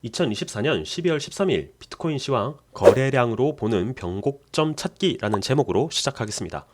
2024년 12월 13일 비트코인 시황 거래량으로 보는 변곡점 찾기라는 제목으로 시작하겠습니다.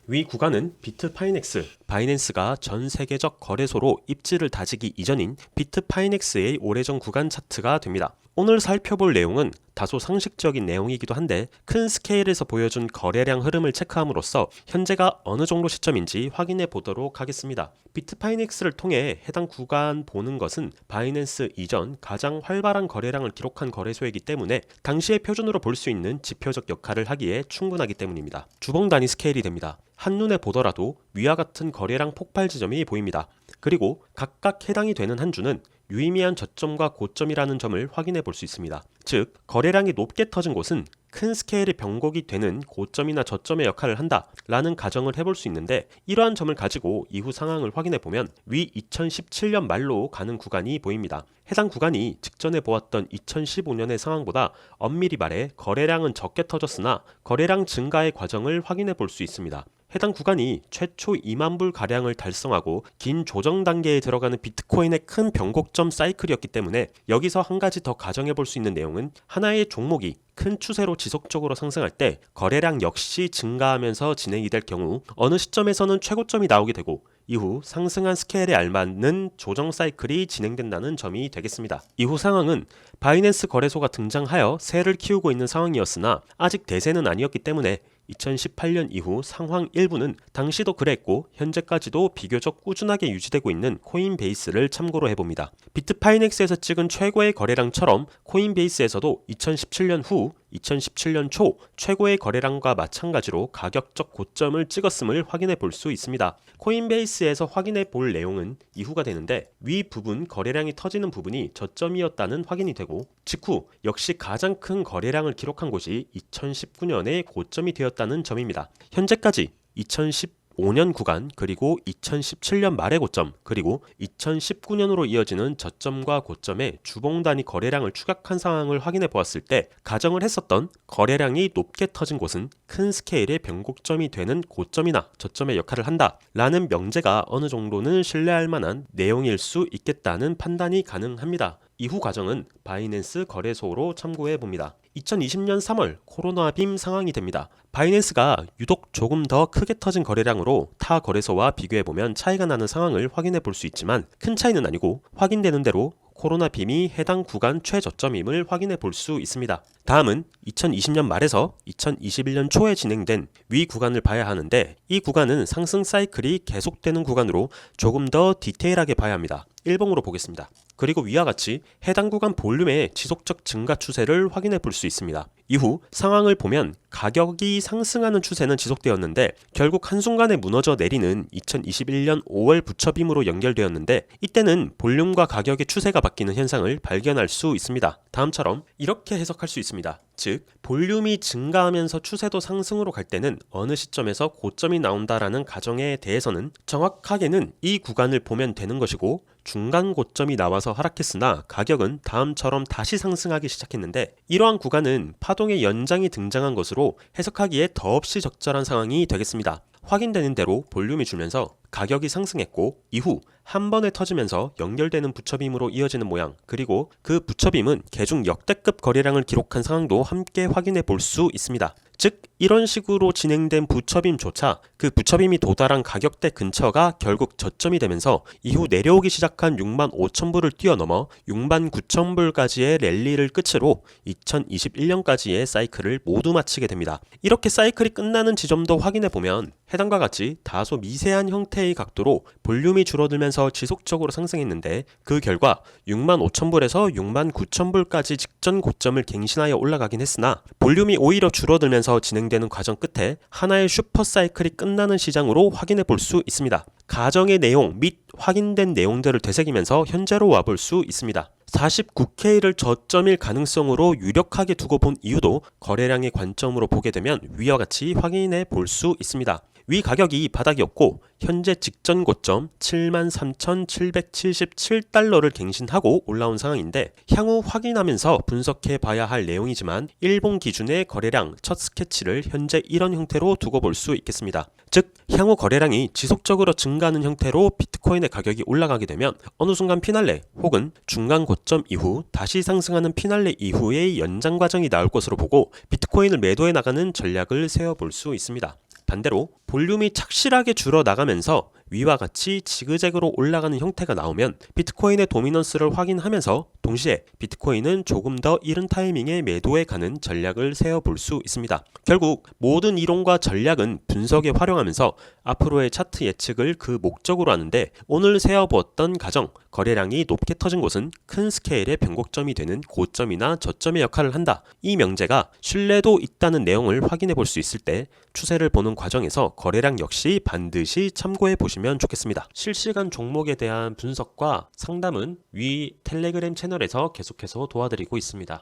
위 구간은 비트파이넥스, 바이낸스가 전 세계적 거래소로 입지를 다지기 이전인 비트파이넥스의 오래전 구간 차트가 됩니다. 오늘 살펴볼 내용은 다소 상식적인 내용이기도 한데 큰 스케일에서 보여준 거래량 흐름을 체크함으로써 현재가 어느 정도 시점인지 확인해 보도록 하겠습니다. 비트파이넥스를 통해 해당 구간 보는 것은 바이낸스 이전 가장 활발한 거래량을 기록한 거래소이기 때문에 당시의 표준으로 볼 수 있는 지표적 역할을 하기에 충분하기 때문입니다. 주봉 단위 스케일이 됩니다. 한눈에 보더라도 위와 같은 거래량 폭발 지점이 보입니다. 그리고 각각 해당이 되는 한 주는 유의미한 저점과 고점이라는 점을 확인해 볼 수 있습니다. 즉, 거래량이 높게 터진 곳은 큰 스케일의 변곡이 되는 고점이나 저점의 역할을 한다라는 가정을 해볼 수 있는데, 이러한 점을 가지고 이후 상황을 확인해 보면 위 2017년 말로 가는 구간이 보입니다. 해당 구간이 직전에 보았던 2015년의 상황보다 엄밀히 말해 거래량은 적게 터졌으나 거래량 증가의 과정을 확인해 볼 수 있습니다. 해당 구간이 최초 2만 불 가량을 달성하고 긴 조정 단계에 들어가는 비트코인의 큰 변곡점 사이클이었기 때문에 여기서 한 가지 더 가정해 볼 수 있는 내용은 하나의 종목이 큰 추세로 지속적으로 상승할 때 거래량 역시 증가하면서 진행이 될 경우 어느 시점에서는 최고점이 나오게 되고 이후 상승한 스케일에 알맞는 조정 사이클이 진행된다는 점이 되겠습니다. 이후 상황은 바이낸스 거래소가 등장하여 세를 키우고 있는 상황이었으나 아직 대세는 아니었기 때문에 2018년 이후 상황 일부는 당시도 그랬고 현재까지도 비교적 꾸준하게 유지되고 있는 코인베이스를 참고로 해봅니다. 비트파이넥스에서 찍은 최고의 거래량처럼 코인베이스에서도 2017년 후 2017년 초 최고의 거래량과 마찬가지로 가격적 고점을 찍었음을 확인해 볼 수 있습니다. 코인베이스에서 확인해 볼 내용은 이후가 되는데 위 부분 거래량이 터지는 부분이 저점이었다는 확인이 되고 직후 역시 가장 큰 거래량을 기록한 곳이 2019년의 고점이 되었다는 점입니다. 현재까지 2015년 구간 그리고 2017년 말의 고점 그리고 2019년으로 이어지는 저점과 고점의 주봉 단위 거래량을 추격한 상황을 확인해 보았을 때 가정을 했었던 거래량이 높게 터진 곳은 큰 스케일의 변곡점이 되는 고점이나 저점의 역할을 한다라는 명제가 어느 정도는 신뢰할 만한 내용일 수 있겠다는 판단이 가능합니다. 이후 과정은 바이낸스 거래소로 참고해 봅니다. 2020년 3월 코로나 빔 상황이 됩니다. 바이낸스가 유독 조금 더 크게 터진 거래량으로 타 거래소와 비교해보면 차이가 나는 상황을 확인해 볼 수 있지만 큰 차이는 아니고 확인되는 대로 코로나 빔이 해당 구간 최저점임을 확인해 볼 수 있습니다. 다음은 2020년 말에서 2021년 초에 진행된 위 구간을 봐야 하는데 이 구간은 상승 사이클이 계속되는 구간으로 조금 더 디테일하게 봐야 합니다. 1봉으로 보겠습니다. 그리고 위와 같이 해당 구간 볼륨의 지속적 증가 추세를 확인해 볼 수 있습니다. 이후 상황을 보면 가격이 상승하는 추세는 지속되었는데 결국 한순간에 무너져 내리는 2021년 5월 부처빔으로 연결되었는데 이때는 볼륨과 가격의 추세가 바뀌는 현상을 발견할 수 있습니다. 다음처럼 이렇게 해석할 수 있습니다. 즉, 볼륨이 증가하면서 추세도 상승으로 갈 때는 어느 시점에서 고점이 나온다라는 가정에 대해서는 정확하게는 이 구간을 보면 되는 것이고 중간 고점이 나와서 하락했으나 가격은 다음처럼 다시 상승하기 시작했는데 이러한 구간은 파동의 연장이 등장한 것으로 해석하기에 더없이 적절한 상황이 되겠습니다. 확인되는 대로 볼륨이 줄면서 가격이 상승했고 이후 한 번에 터지면서 연결되는 부처빔으로 이어지는 모양 그리고 그 부처빔은 개중 역대급 거래량을 기록한 상황도 함께 확인해 볼 수 있습니다. 즉 이런 식으로 진행된 부처빔조차 그 부처빔이 도달한 가격대 근처가 결국 저점이 되면서 이후 내려오기 시작한 65,000불을 뛰어넘어 69,000불까지의 랠리를 끝으로 2021년까지의 사이클을 모두 마치게 됩니다. 이렇게 사이클이 끝나는 지점도 확인해 보면 해당과 같이 다소 미세한 형태의 각도로 볼륨이 줄어들면서 지속적으로 상승했는데 그 결과 65,000불에서 69,000불까지 직전 고점을 갱신하여 올라가긴 했으나 볼륨이 오히려 줄어들면서 진행되는 과정 끝에 하나의 슈퍼 사이클이 끝나는 시장으로 확인해 볼 수 있습니다. 가정의 내용 및 확인된 내용들을 되새기면서 현재로 와볼 수 있습니다. 49K를 저점일 가능성으로 유력하게 두고 본 이유도 거래량의 관점으로 보게 되면 위와 같이 확인해 볼 수 있습니다. 위 가격이 바닥이었고 현재 직전 고점 73,777달러를 갱신하고 올라온 상황인데 향후 확인하면서 분석해 봐야 할 내용이지만 일본 기준의 거래량 첫 스케치를 현재 이런 형태로 두고 볼 수 있겠습니다. 즉 향후 거래량이 지속적으로 증가하는 형태로 비트코인의 가격이 올라가게 되면 어느 순간 피날레 혹은 중간 고점 이후 다시 상승하는 피날레 이후의 연장 과정이 나올 것으로 보고 비트코인을 매도해 나가는 전략을 세워볼 수 있습니다. 반대로 볼륨이 착실하게 줄어나가면서 위와 같이 지그재그로 올라가는 형태가 나오면 비트코인의 도미넌스를 확인하면서 동시에 비트코인은 조금 더 이른 타이밍에 매도해 가는 전략을 세워볼 수 있습니다. 결국 모든 이론과 전략은 분석에 활용하면서 앞으로의 차트 예측을 그 목적으로 하는데 오늘 세워보았던 가정, 거래량이 높게 터진 곳은 큰 스케일의 변곡점이 되는 고점이나 저점의 역할을 한다. 이 명제가 신뢰도 있다는 내용을 확인해 볼 수 있을 때 추세를 보는 과정에서 거래량 역시 반드시 참고해 보시면 좋겠습니다. 실시간 종목에 대한 분석과 상담은 위 텔레그램 채널에서 계속해서 도와드리고 있습니다.